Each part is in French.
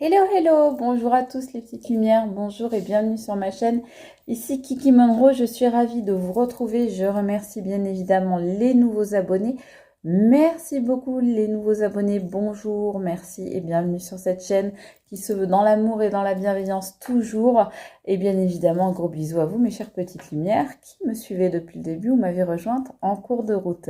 Hello, hello, bonjour à tous les petites lumières, bonjour et bienvenue sur ma chaîne. Ici Kiki Monroe, je suis ravie de vous retrouver. Je remercie bien évidemment les nouveaux abonnés. Merci beaucoup les nouveaux abonnés, bonjour, merci et bienvenue sur cette chaîne qui se veut dans l'amour et dans la bienveillance toujours. Et bien évidemment, un gros bisou à vous mes chères petites lumières qui me suivaient depuis le début ou m'avez rejointe en cours de route.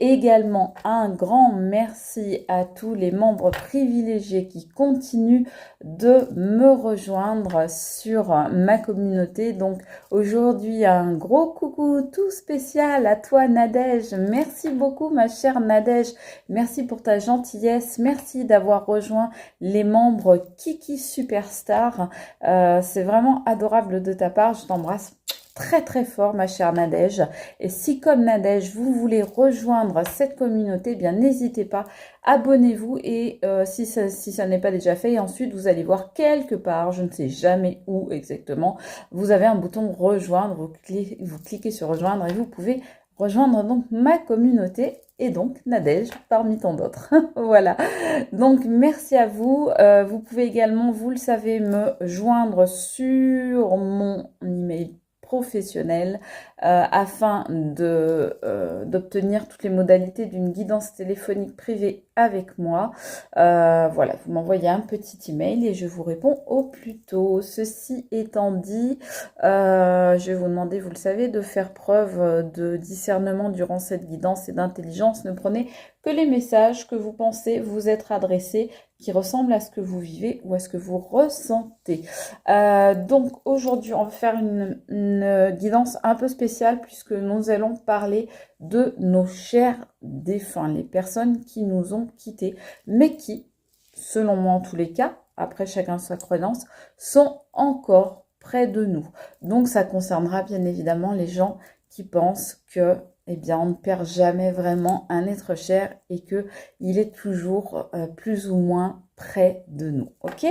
Également, un grand merci à tous les membres privilégiés qui continuent de me rejoindre sur ma communauté. Donc aujourd'hui, un gros coucou tout spécial à toi Nadège. Merci beaucoup ma chère Nadège. Merci pour ta gentillesse. Merci d'avoir rejoint les membres Kiki Superstar. C'est vraiment adorable de ta part. Je t'embrasse très très fort ma chère Nadège, et si comme Nadège vous voulez rejoindre cette communauté, bien n'hésitez pas, abonnez-vous et si ça n'est pas déjà fait, et ensuite vous allez voir quelque part, je ne sais jamais où exactement, vous avez un bouton rejoindre, vous cliquez sur rejoindre et vous pouvez rejoindre donc ma communauté et donc Nadège parmi tant d'autres. Voilà, donc merci à vous. Vous pouvez également, vous le savez, me joindre sur mon email professionnel afin d'obtenir toutes les modalités d'une guidance téléphonique privée avec moi. Voilà, vous m'envoyez un petit email et je vous réponds au plus tôt. Ceci étant dit, je vais vous demander, vous le savez, de faire preuve de discernement durant cette guidance et d'intelligence. Ne prenez que les messages que vous pensez vous être adressés, qui ressemblent à ce que vous vivez ou à ce que vous ressentez. Donc aujourd'hui, on va faire une guidance un peu spéciale puisque nous allons parler de nos chers défunts, les personnes qui nous ont quittés, mais qui, selon moi en tous les cas, après chacun sa croyance, sont encore près de nous. Donc ça concernera bien évidemment les gens qui pensent que eh bien, on ne perd jamais vraiment un être cher et qu'il est toujours plus ou moins près de nous. Ok?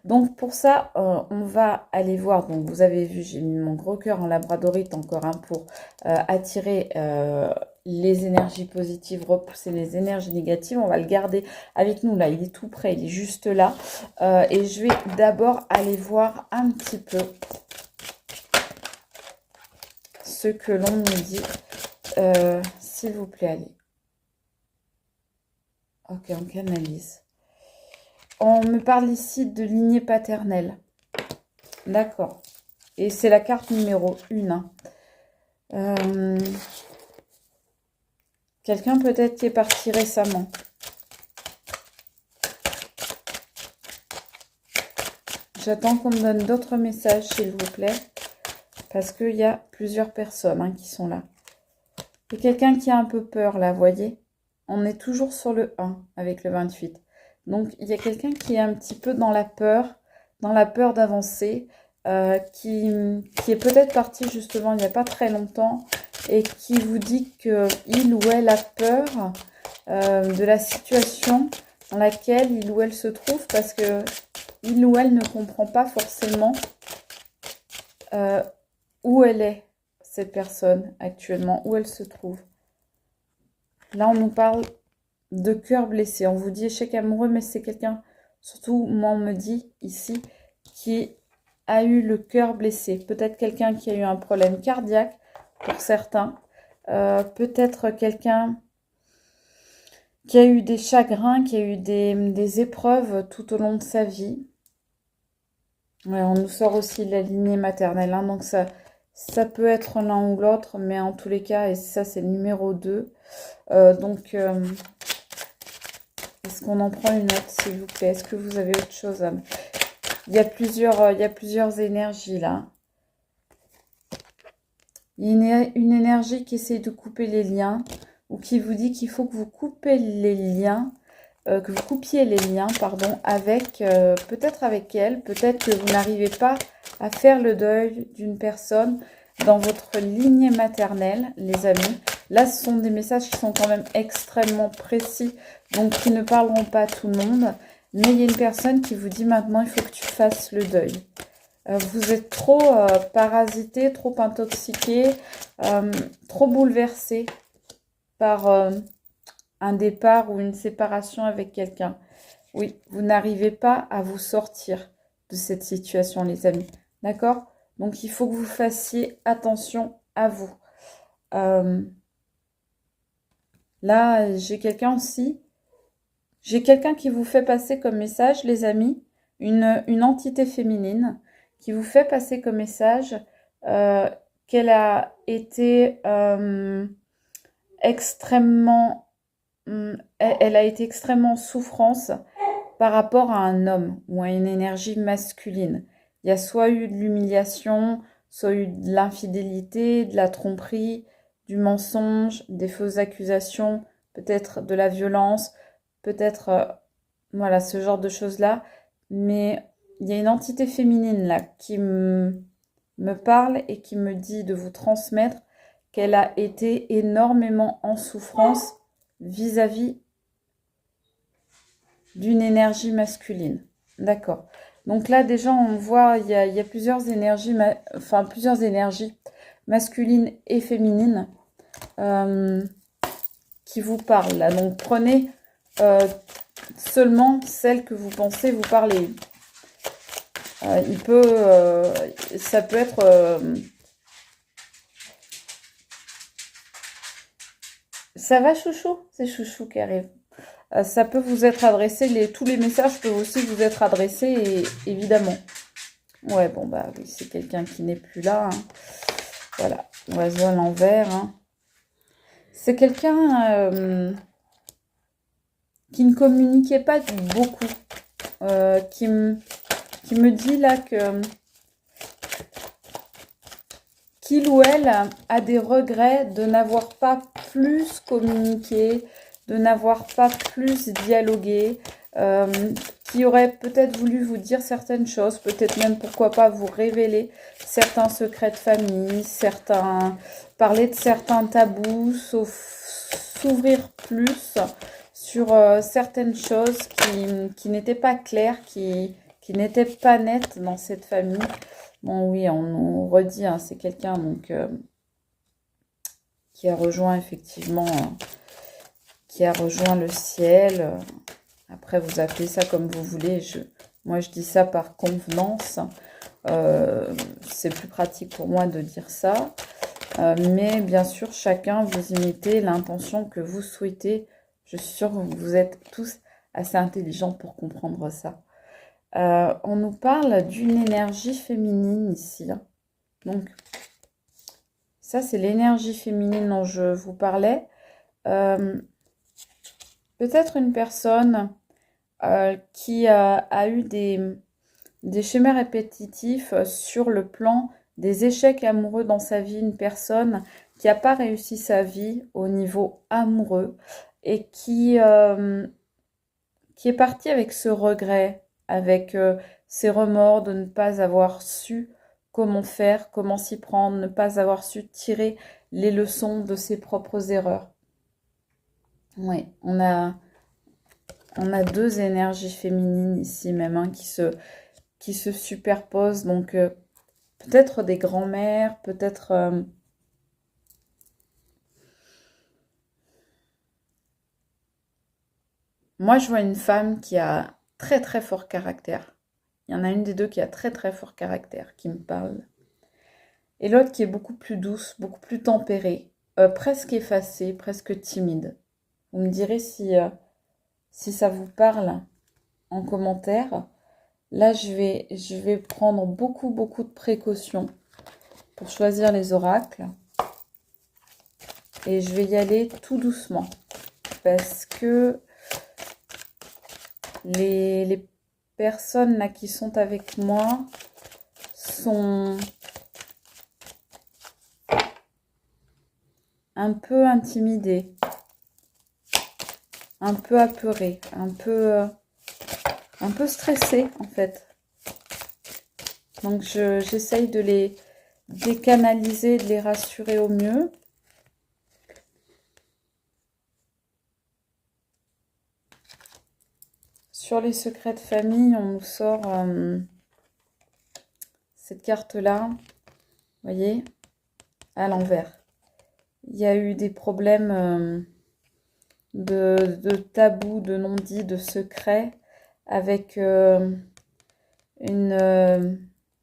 Donc pour ça, on va aller voir. Donc vous avez vu, j'ai mis mon gros cœur en labradorite encore pour attirer les énergies positives, repousser les énergies négatives. On va le garder avec nous là. Il est tout près, il est juste là. Et je vais d'abord aller voir un petit peu ce que l'on nous dit. S'il vous plaît, allez. Ok, on canalise. On me parle ici de lignée paternelle. D'accord. Et c'est la carte numéro 1. Quelqu'un peut-être qui est parti récemment. J'attends qu'on me donne d'autres messages, s'il vous plaît. Parce qu'il y a plusieurs personnes qui sont là. Il y a quelqu'un qui a un peu peur, là, vous voyez. On est toujours sur le 1 avec le 28. Donc, il y a quelqu'un qui est un petit peu dans la peur d'avancer, qui est peut-être parti justement il n'y a pas très longtemps et qui vous dit qu'il ou elle a peur de la situation dans laquelle il ou elle se trouve parce que il ou elle ne comprend pas forcément où elle est, cette personne actuellement, où elle se trouve. Là, on nous parle de cœur blessé. On vous dit échec amoureux, mais c'est quelqu'un, surtout moi on me dit ici, qui a eu le cœur blessé. Peut-être quelqu'un qui a eu un problème cardiaque pour certains. Peut-être quelqu'un qui a eu des chagrins, qui a eu des épreuves tout au long de sa vie. Ouais, on nous sort aussi la lignée maternelle. Donc ça peut être l'un ou l'autre, mais en tous les cas, et ça c'est le numéro 2. Est-ce qu'on en prend une autre, s'il vous plaît? Est-ce que vous avez autre chose il y a plusieurs énergies là. Il y a une énergie qui essaie de couper les liens ou qui vous dit qu'il faut que vous coupez les liens, que vous coupiez les liens, pardon, avec peut-être avec elle. Peut-être que vous n'arrivez pas à faire le deuil d'une personne dans votre lignée maternelle, les amis. Là, ce sont des messages qui sont quand même extrêmement précis, donc qui ne parleront pas à tout le monde. Mais il y a une personne qui vous dit maintenant, il faut que tu fasses le deuil. Vous êtes trop parasité, trop intoxiqué, trop bouleversé par un départ ou une séparation avec quelqu'un. Oui, vous n'arrivez pas à vous sortir de cette situation, les amis. D'accord? Donc, il faut que vous fassiez attention à vous. Euh, Là, j'ai quelqu'un aussi. J'ai quelqu'un qui vous fait passer comme message, les amis, une entité féminine qui vous fait passer comme message euh, qu'elle a été extrêmement, elle a été extrêmement en souffrance par rapport à un homme ou à une énergie masculine. Il y a soit eu de l'humiliation, soit eu de l'infidélité, de la tromperie, du mensonge, des fausses accusations, peut-être de la violence, peut-être voilà ce genre de choses-là. Mais il y a une entité féminine là qui me parle et qui me dit de vous transmettre qu'elle a été énormément en souffrance vis-à-vis d'une énergie masculine. D'accord. Donc là, déjà, on voit, il y a plusieurs énergies, plusieurs énergies masculines et féminines euh, qui vous parlent là. Donc prenez seulement celles que vous pensez vous parler. Ça peut être... ça va, chouchou? C'est chouchou qui arrive. Ça peut vous être adressé, tous les messages peuvent aussi vous être adressés, évidemment. Ouais, bon, bah oui, c'est quelqu'un qui n'est plus là. Hein. Voilà, oiseau à l'envers. Hein. C'est quelqu'un qui ne communiquait pas beaucoup. Qui me dit là que qu'il ou elle a des regrets de n'avoir pas plus communiqué, de n'avoir pas plus dialogué, qui aurait peut-être voulu vous dire certaines choses, peut-être même pourquoi pas vous révéler certains secrets de famille, parler de certains tabous, s'ouvrir plus sur certaines choses qui n'étaient pas claires, qui n'étaient pas nettes dans cette famille. Bon, oui, on nous redit, hein, c'est quelqu'un donc qui a rejoint effectivement, qui a rejoint le ciel. Après, vous appelez ça comme vous voulez. Moi, je dis ça par convenance. C'est plus pratique pour moi de dire ça. Mais bien sûr, chacun vous imitez l'intention que vous souhaitez. Je suis sûre que vous êtes tous assez intelligents pour comprendre ça. On nous parle d'une énergie féminine ici. Hein. Donc, ça, c'est l'énergie féminine dont je vous parlais. Peut-être une personne qui a eu des schémas répétitifs sur le plan des échecs amoureux dans sa vie. Une personne qui n'a pas réussi sa vie au niveau amoureux et qui est partie avec ce regret, avec ces remords de ne pas avoir su comment faire, comment s'y prendre, ne pas avoir su tirer les leçons de ses propres erreurs. Oui, on a deux énergies féminines ici même hein, qui se superposent. Donc peut-être des grands-mères, peut-être... Moi, je vois une femme qui a très très fort caractère. Il y en a une des deux qui a très très fort caractère, qui me parle. Et l'autre qui est beaucoup plus douce, beaucoup plus tempérée, presque effacée, presque timide. Vous me direz si ça vous parle en commentaire. Là, je vais prendre beaucoup de précautions pour choisir les oracles. Et je vais y aller tout doucement. Parce que les personnes là qui sont avec moi sont un peu intimidées, un peu apeurées, un peu stressées en fait. Donc j'essaye de les décanaliser, de les rassurer au mieux. Sur les secrets de famille, on nous sort cette carte-là, vous voyez, à l'envers. Il y a eu des problèmes de tabous, de non-dits, de secrets avec une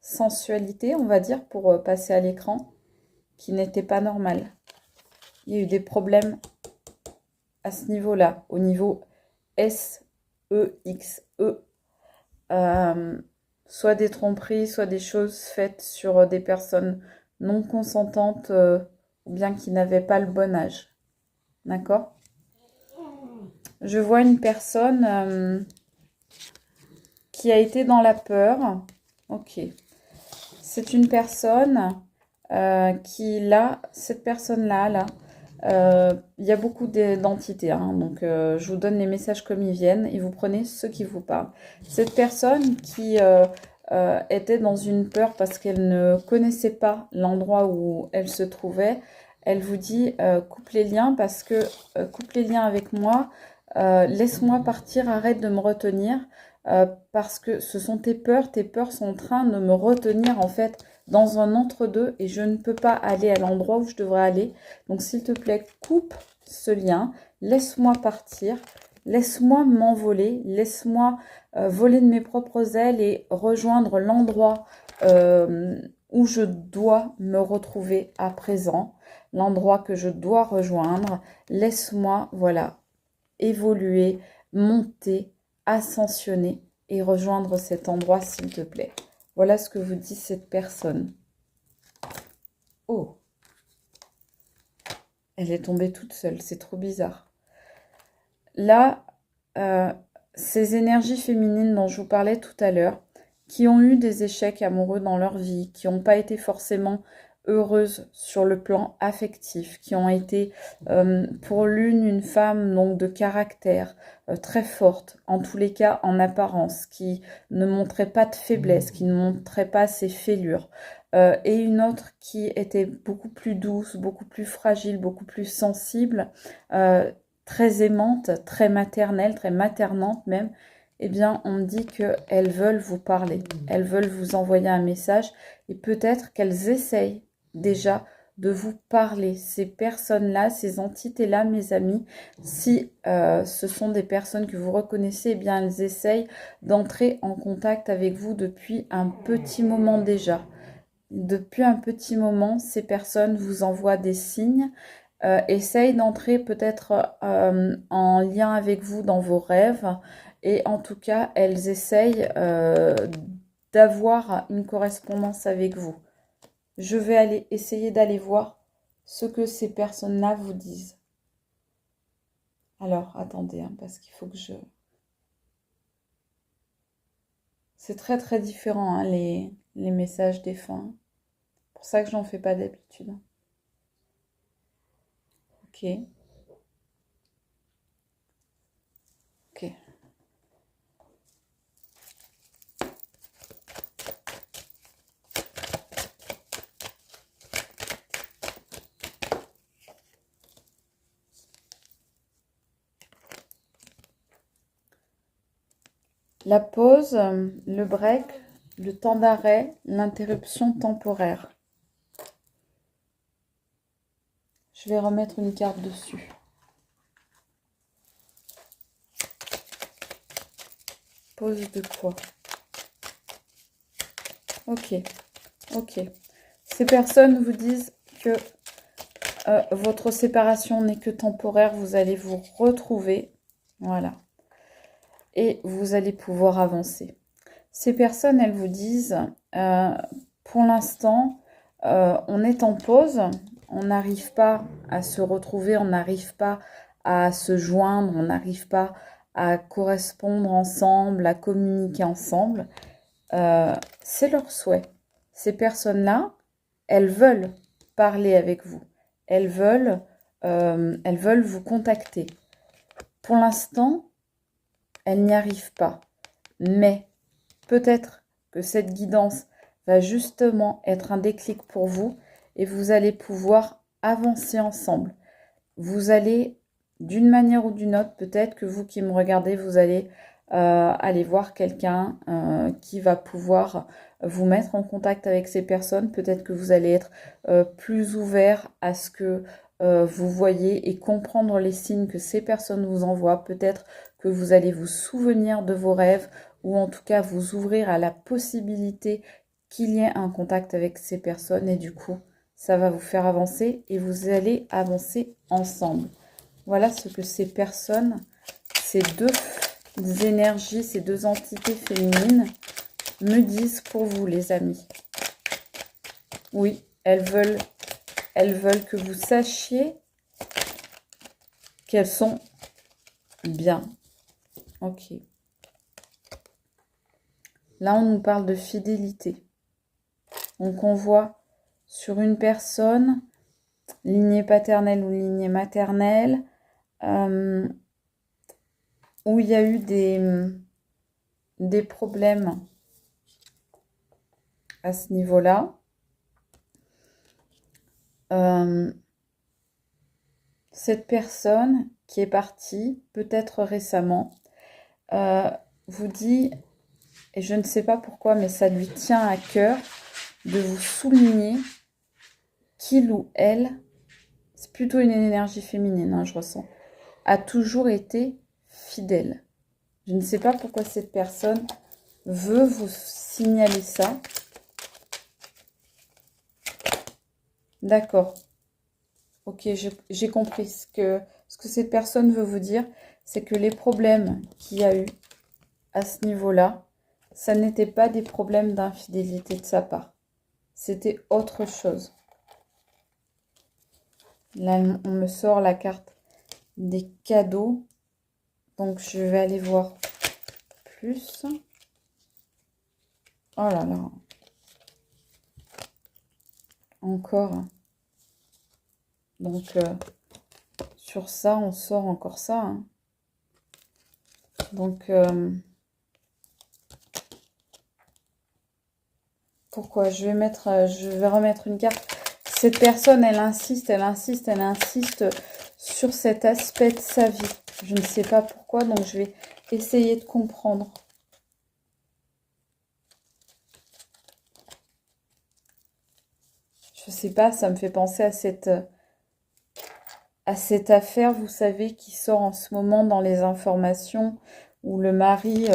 sensualité, on va dire, pour passer à l'écran, qui n'était pas normale. Il y a eu des problèmes à ce niveau-là, au niveau S-E-X-E. Soit des tromperies, soit des choses faites sur des personnes non consentantes ou bien qui n'avaient pas le bon âge. D'accord? Je vois une personne qui a été dans la peur. Ok. C'est une personne qui, là, cette personne-là, là, il y a beaucoup d'entités, hein, donc je vous donne les messages comme ils viennent et vous prenez ceux qui vous parlent. Cette personne qui était dans une peur parce qu'elle ne connaissait pas l'endroit où elle se trouvait, elle vous dit coupe les liens parce que coupe les liens avec moi, laisse-moi partir, arrête de me retenir parce que ce sont tes peurs sont en train de me retenir en fait dans un entre-deux et je ne peux pas aller à l'endroit où je devrais aller. Donc s'il te plaît, coupe ce lien, laisse-moi partir, laisse-moi m'envoler, laisse-moi voler de mes propres ailes et rejoindre l'endroit où je dois me retrouver à présent, l'endroit que je dois rejoindre. Laisse-moi, voilà, évoluer, monter, ascensionner et rejoindre cet endroit s'il te plaît. Voilà ce que vous dit cette personne. Oh, elle est tombée toute seule, c'est trop bizarre. Là, ces énergies féminines dont je vous parlais tout à l'heure, qui ont eu des échecs amoureux dans leur vie, qui n'ont pas été forcément heureuses sur le plan affectif, qui ont été pour l'une une femme donc de caractère très forte, en tous les cas en apparence, qui ne montrait pas de faiblesse, qui ne montrait pas ses fêlures, et une autre qui était beaucoup plus douce, beaucoup plus fragile, beaucoup plus sensible, très aimante, très maternelle, très maternante même, eh bien, on me dit qu'elles veulent vous parler, elles veulent vous envoyer un message et peut-être qu'elles essayent déjà de vous parler. Ces personnes-là, ces entités-là, mes amis, si ce sont des personnes que vous reconnaissez, eh bien, elles essayent d'entrer en contact avec vous depuis un petit moment déjà. Depuis un petit moment, ces personnes vous envoient des signes, essayent d'entrer peut-être en lien avec vous dans vos rêves. Et en tout cas, elles essayent d'avoir une correspondance avec vous. Je vais aller essayer d'aller voir ce que ces personnes-là vous disent. Alors, attendez, hein, parce qu'il faut que je... C'est très très différent, hein, les messages défunts. C'est pour ça que j'en fais pas d'habitude. Ok. Ok. La pause, le break, le temps d'arrêt, l'interruption temporaire. Je vais remettre une carte dessus. Pause de quoi? Ok, ok. Ces personnes vous disent que votre séparation n'est que temporaire. Vous allez vous retrouver. Voilà. Et vous allez pouvoir avancer. Ces personnes, elles vous disent, pour l'instant, on est en pause, on n'arrive pas à se retrouver, on n'arrive pas à se joindre, on n'arrive pas à correspondre ensemble, à communiquer ensemble. C'est leur souhait. Ces personnes-là, elles veulent parler avec vous, elles veulent vous contacter. Pour l'instant, elles n'y arrivent pas, mais peut-être que cette guidance va justement être un déclic pour vous et vous allez pouvoir avancer ensemble. Vous allez, d'une manière ou d'une autre, peut-être que vous qui me regardez, vous allez aller voir quelqu'un qui va pouvoir vous mettre en contact avec ces personnes. Peut-être que vous allez être plus ouvert à ce que vous voyez et comprendre les signes que ces personnes vous envoient. Peut-être que vous allez vous souvenir de vos rêves ou en tout cas vous ouvrir à la possibilité qu'il y ait un contact avec ces personnes et du coup, ça va vous faire avancer et vous allez avancer ensemble. Voilà ce que ces personnes, ces deux énergies, ces deux entités féminines me disent pour vous, les amis. Oui, elles veulent que vous sachiez qu'elles sont bien. Ok. Là, on nous parle de fidélité. Donc, on voit sur une personne, lignée paternelle ou lignée maternelle, où il y a eu des problèmes à ce niveau-là. Cette personne qui est partie, peut-être récemment, vous dit, et je ne sais pas pourquoi, mais ça lui tient à cœur de vous souligner qu'il ou elle, c'est plutôt une énergie féminine, hein, je ressens, a toujours été fidèle. Je ne sais pas pourquoi cette personne veut vous signaler ça. D'accord. Ok, j'ai compris. Ce que cette personne veut vous dire, c'est que les problèmes qu'il y a eu à ce niveau-là, ça n'était pas des problèmes d'infidélité de sa part. C'était autre chose. Là, on me sort la carte des cadeaux. Donc, je vais aller voir plus. Oh là là. Encore. Donc, sur ça, on sort encore ça. Hein. Donc, pourquoi je vais remettre une carte. Cette personne, elle insiste sur cet aspect de sa vie. Je ne sais pas pourquoi, donc je vais essayer de comprendre. Je sais pas, ça me fait penser à cette affaire, vous savez, qui sort en ce moment dans les informations, où le mari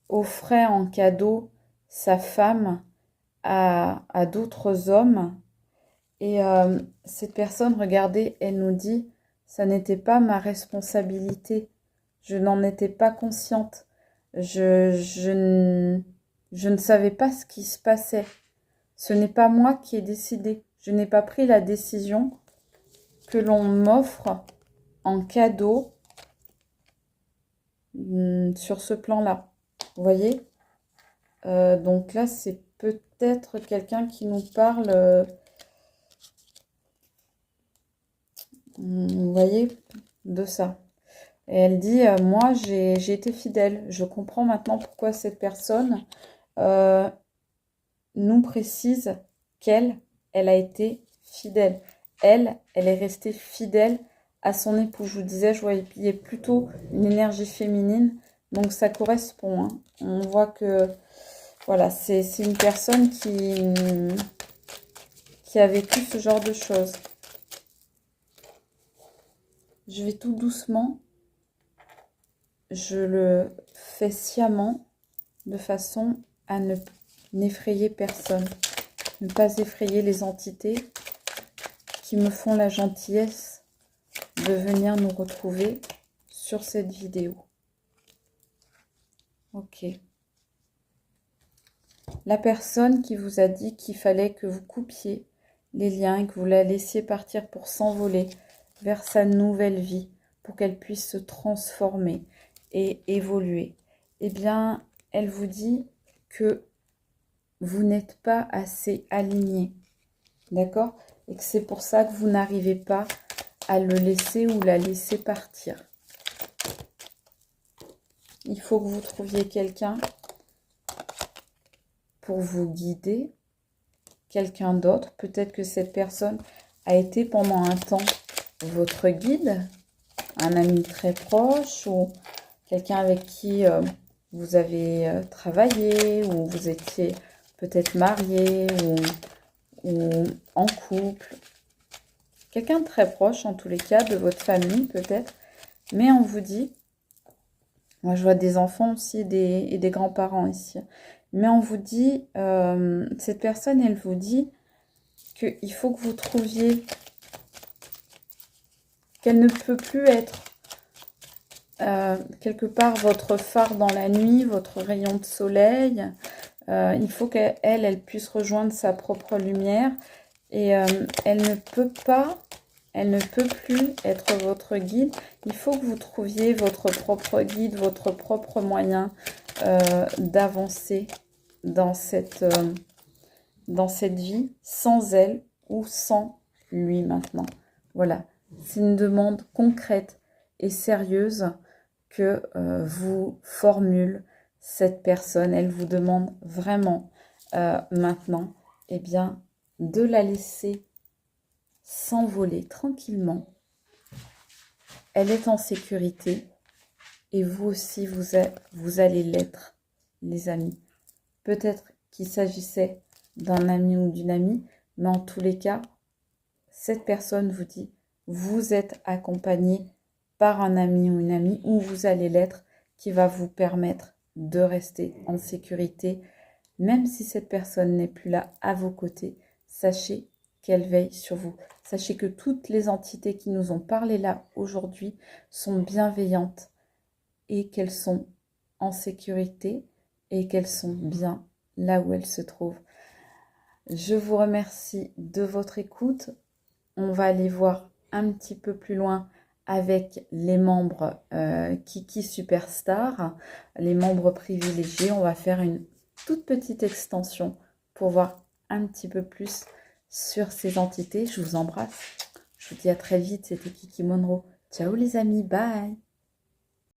offrait en cadeau sa femme à d'autres hommes. Et cette personne, regardez, elle nous dit, ça n'était pas ma responsabilité. Je n'en étais pas consciente. Je ne savais pas ce qui se passait. Ce n'est pas moi qui ai décidé. Je n'ai pas pris la décision que l'on m'offre en cadeau sur ce plan-là. Vous voyez? Donc là, c'est peut-être quelqu'un qui nous parle... vous voyez, de ça. Et elle dit, moi, j'ai été fidèle. Je comprends maintenant pourquoi cette personne nous précise elle a été fidèle. Elle est restée fidèle à son époux. Je vous disais, je voyais plutôt une énergie féminine. Donc, ça correspond. Hein. On voit que, voilà, c'est une personne qui a vécu ce genre de choses. Je vais tout doucement. Je le fais sciemment de façon à n'effrayer personne. Ne pas effrayer les entités qui me font la gentillesse de venir nous retrouver sur cette vidéo. Ok. La personne qui vous a dit qu'il fallait que vous coupiez les liens et que vous la laissiez partir pour s'envoler vers sa nouvelle vie, pour qu'elle puisse se transformer et évoluer, eh bien, elle vous dit que vous n'êtes pas assez aligné, d'accord? Et que c'est pour ça que vous n'arrivez pas à le laisser ou la laisser partir. Il faut que vous trouviez quelqu'un pour vous guider, quelqu'un d'autre. Peut-être que cette personne a été pendant un temps votre guide, un ami très proche ou quelqu'un avec qui vous avez travaillé ou vous étiez peut-être marié ou en couple. Quelqu'un de très proche, en tous les cas, de votre famille peut-être. Mais on vous dit Moi, je vois des enfants aussi et des grands-parents ici. Mais on vous dit, cette personne, elle vous dit qu'il faut que vous trouviez qu'elle ne peut plus être quelque part votre phare dans la nuit, votre rayon de soleil. Il faut elle puisse rejoindre sa propre lumière. Et elle ne peut pas, elle ne peut plus être votre guide. Il faut que vous trouviez votre propre guide, votre propre moyen d'avancer dans cette vie sans elle ou sans lui maintenant. Voilà, c'est une demande concrète et sérieuse que vous formule cette personne. Elle vous demande vraiment maintenant, eh bien, de la laisser s'envoler tranquillement. Elle est en sécurité et vous aussi, vous allez l'être, les amis. Peut-être qu'il s'agissait d'un ami ou d'une amie, mais en tous les cas, cette personne vous dit, vous êtes accompagné par un ami ou une amie, ou vous allez l'être, qui va vous permettre de rester en sécurité. Même si cette personne n'est plus là à vos côtés, sachez qu'elle veille sur vous. Sachez que toutes les entités qui nous ont parlé là aujourd'hui sont bienveillantes et qu'elles sont en sécurité et qu'elles sont bien là où elles se trouvent. Je vous remercie de votre écoute. On va aller voir un petit peu plus loin avec les membres Kiki Superstar, les membres privilégiés. On va faire une toute petite extension pour voir un petit peu plus sur ces entités. Je vous embrasse. Je vous dis à très vite. C'était Kiki Monroe. Ciao les amis. Bye.